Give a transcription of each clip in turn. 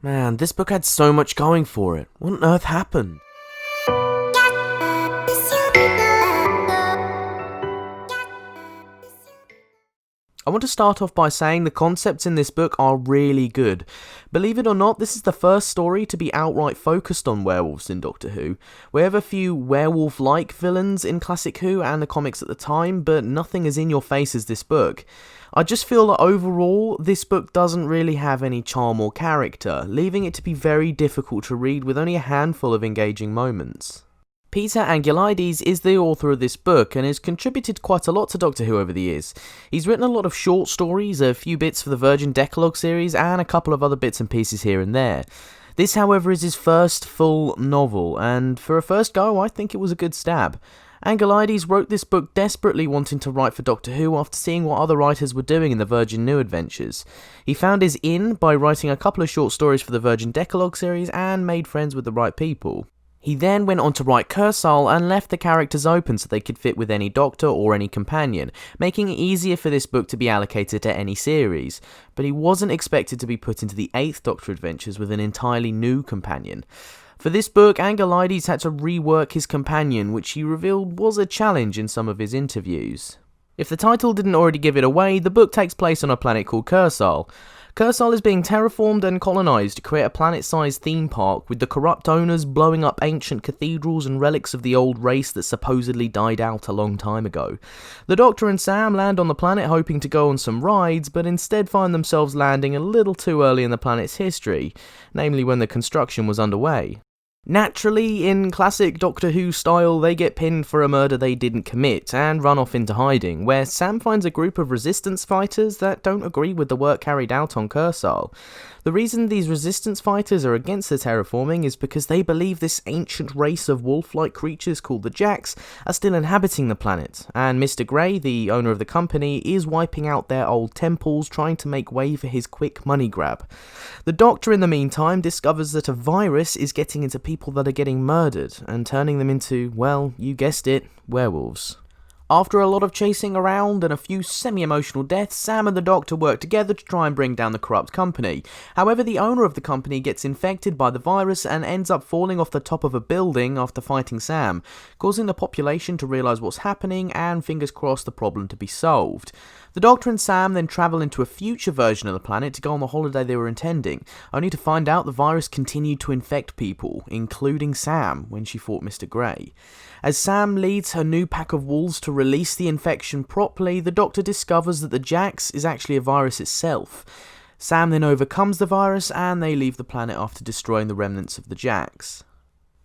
Man, this book had so much going for it. What on earth happened? I want to start off by saying the concepts in this book are really good. Believe it or not, this is the first story to be outright focused on werewolves in Doctor Who. We have a few werewolf-like villains in Classic Who and the comics at the time, but nothing as in your face as this book. I just feel that overall, this book doesn't really have any charm or character, leaving it to be very difficult to read with only a handful of engaging moments. Peter Angulides is the author of this book and has contributed quite a lot to Doctor Who over the years. He's written a lot of short stories, a few bits for the Virgin Decalogue series, and a couple of other bits and pieces here and there. This, however, is his first full novel, and for a first go, I think it was a good stab. Angulides wrote this book desperately wanting to write for Doctor Who after seeing what other writers were doing in the Virgin New Adventures. He found his in by writing a couple of short stories for the Virgin Decalogue series and made friends with the right people. He then went on to write Kursaal and left the characters open so they could fit with any Doctor or any companion, making it easier for this book to be allocated to any series. But he wasn't expected to be put into the 8th Doctor adventures with an entirely new companion. For this book, Angulides had to rework his companion, which he revealed was a challenge in some of his interviews. If the title didn't already give it away, the book takes place on a planet called Kursaal. Kursaal is being terraformed and colonised to create a planet-sized theme park, with the corrupt owners blowing up ancient cathedrals and relics of the old race that supposedly died out a long time ago. The Doctor and Sam land on the planet hoping to go on some rides, but instead find themselves landing a little too early in the planet's history, namely when the construction was underway. Naturally, in classic Doctor Who style, they get pinned for a murder they didn't commit and run off into hiding, where Sam finds a group of resistance fighters that don't agree with the work carried out on Kursaal. The reason these resistance fighters are against the terraforming is because they believe this ancient race of wolf-like creatures called the Jacks are still inhabiting the planet, and Mr. Grey, the owner of the company, is wiping out their old temples trying to make way for his quick money grab. The Doctor, in the meantime, discovers that a virus is getting into people that are getting murdered and turning them into, well, you guessed it, werewolves. After a lot of chasing around and a few semi-emotional deaths, Sam and the Doctor work together to try and bring down the corrupt company. However, the owner of the company gets infected by the virus and ends up falling off the top of a building after fighting Sam, causing the population to realise what's happening and, fingers crossed, the problem to be solved. The Doctor and Sam then travel into a future version of the planet to go on the holiday they were intending, only to find out the virus continued to infect people, including Sam, when she fought Mr. Grey. As Sam leads her new pack of wolves to release the infection properly, the Doctor discovers that the Jax is actually a virus itself. Sam then overcomes the virus and they leave the planet after destroying the remnants of the Jax.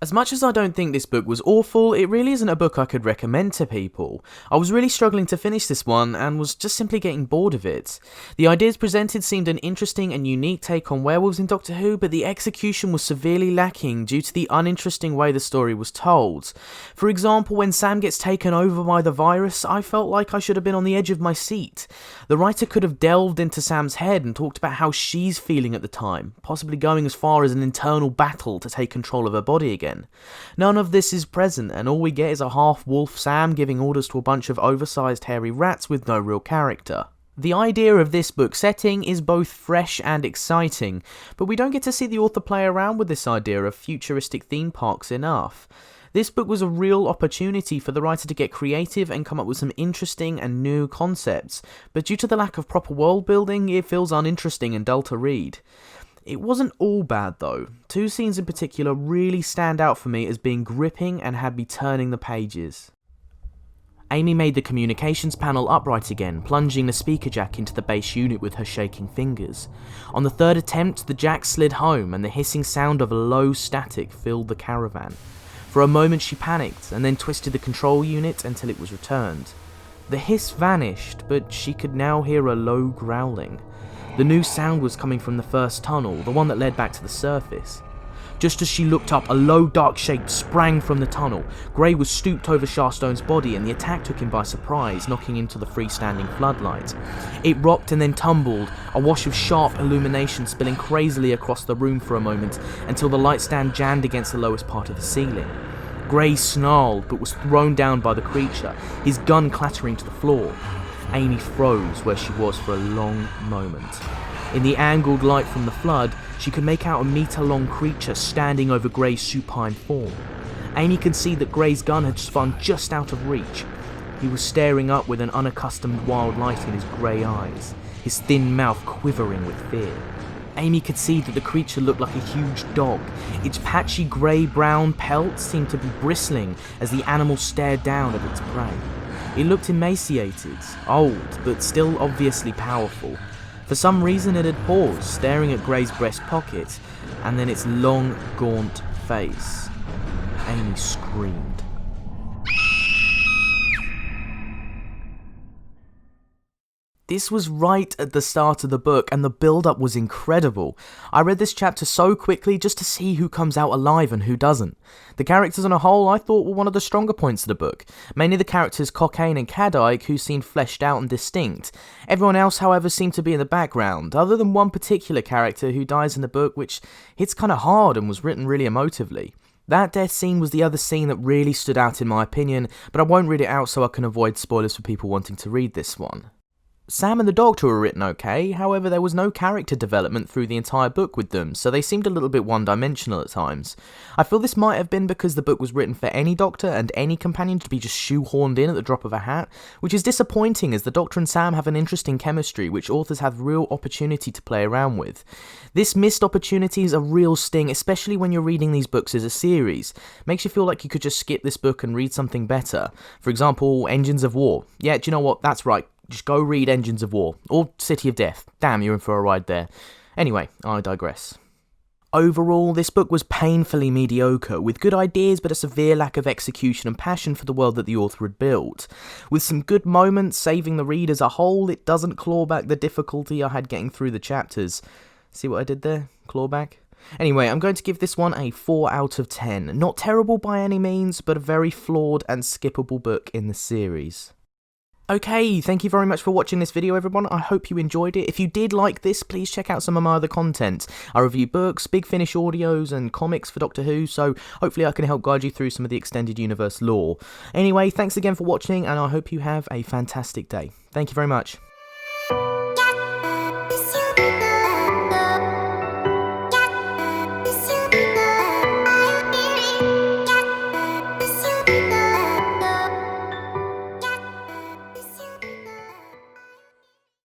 As much as I don't think this book was awful, it really isn't a book I could recommend to people. I was really struggling to finish this one and was just simply getting bored of it. The ideas presented seemed an interesting and unique take on werewolves in Doctor Who, but the execution was severely lacking due to the uninteresting way the story was told. For example, when Sam gets taken over by the virus, I felt like I should have been on the edge of my seat. The writer could have delved into Sam's head and talked about how she's feeling at the time, possibly going as far as an internal battle to take control of her body again. None of this is present, and all we get is a half-wolf Sam giving orders to a bunch of oversized hairy rats with no real character. The idea of this book setting is both fresh and exciting, but we don't get to see the author play around with this idea of futuristic theme parks enough. This book was a real opportunity for the writer to get creative and come up with some interesting and new concepts, but due to the lack of proper world building, it feels uninteresting and dull to read. It wasn't all bad though. Two scenes in particular really stand out for me as being gripping and had me turning the pages. Amy made the communications panel upright again, plunging the speaker jack into the base unit with her shaking fingers. On the third attempt, the jack slid home and the hissing sound of low static filled the caravan. For a moment she panicked and then twisted the control unit until it was returned. The hiss vanished, but she could now hear a low growling. The new sound was coming from the first tunnel, the one that led back to the surface. Just as she looked up, a low dark shape sprang from the tunnel. Grey was stooped over Sharstone's body and the attack took him by surprise, knocking into the freestanding floodlight. It rocked and then tumbled, a wash of sharp illumination spilling crazily across the room for a moment until the light stand jammed against the lowest part of the ceiling. Grey snarled but was thrown down by the creature, his gun clattering to the floor. Amy froze where she was for a long moment. In the angled light from the flood, she could make out a meter-long creature standing over Gray's supine form. Amy could see that Gray's gun had spun just out of reach. He was staring up with an unaccustomed wild light in his grey eyes, his thin mouth quivering with fear. Amy could see that the creature looked like a huge dog. Its patchy grey-brown pelt seemed to be bristling as the animal stared down at its prey. It looked emaciated, old, but still obviously powerful. For some reason it had paused, staring at Gray's breast pocket, and then its long, gaunt face. Amy screamed. This was right at the start of the book, and the build-up was incredible. I read this chapter so quickly just to see who comes out alive and who doesn't. The characters on a whole I thought were one of the stronger points of the book, mainly the characters Cockaigne and Cadike, who seemed fleshed out and distinct. Everyone else, however, seemed to be in the background, other than one particular character who dies in the book, which hits kinda hard and was written really emotively. That death scene was the other scene that really stood out in my opinion, but I won't read it out so I can avoid spoilers for people wanting to read this one. Sam and the Doctor were written okay, however there was no character development through the entire book with them, so they seemed a little bit one-dimensional at times. I feel this might have been because the book was written for any Doctor and any companion to be just shoehorned in at the drop of a hat, which is disappointing as the Doctor and Sam have an interesting chemistry which authors have real opportunity to play around with. This missed opportunity is a real sting, especially when you're reading these books as a series. Makes you feel like you could just skip this book and read something better. For example, Engines of War. Yeah, do you know what? That's right. Just go read Engines of War, or City of Death. Damn, you're in for a ride there. Anyway, I digress. Overall, this book was painfully mediocre, with good ideas but a severe lack of execution and passion for the world that the author had built. With some good moments saving the read as a whole, it doesn't claw back the difficulty I had getting through the chapters. See what I did there? Claw back? Anyway, I'm going to give this one a 4 out of 10. Not terrible by any means, but a very flawed and skippable book in the series. Okay, thank you very much for watching this video everyone, I hope you enjoyed it. If you did like this, please check out some of my other content. I review books, Big Finish audios and comics for Doctor Who, so hopefully I can help guide you through some of the extended universe lore. Anyway, thanks again for watching and I hope you have a fantastic day. Thank you very much.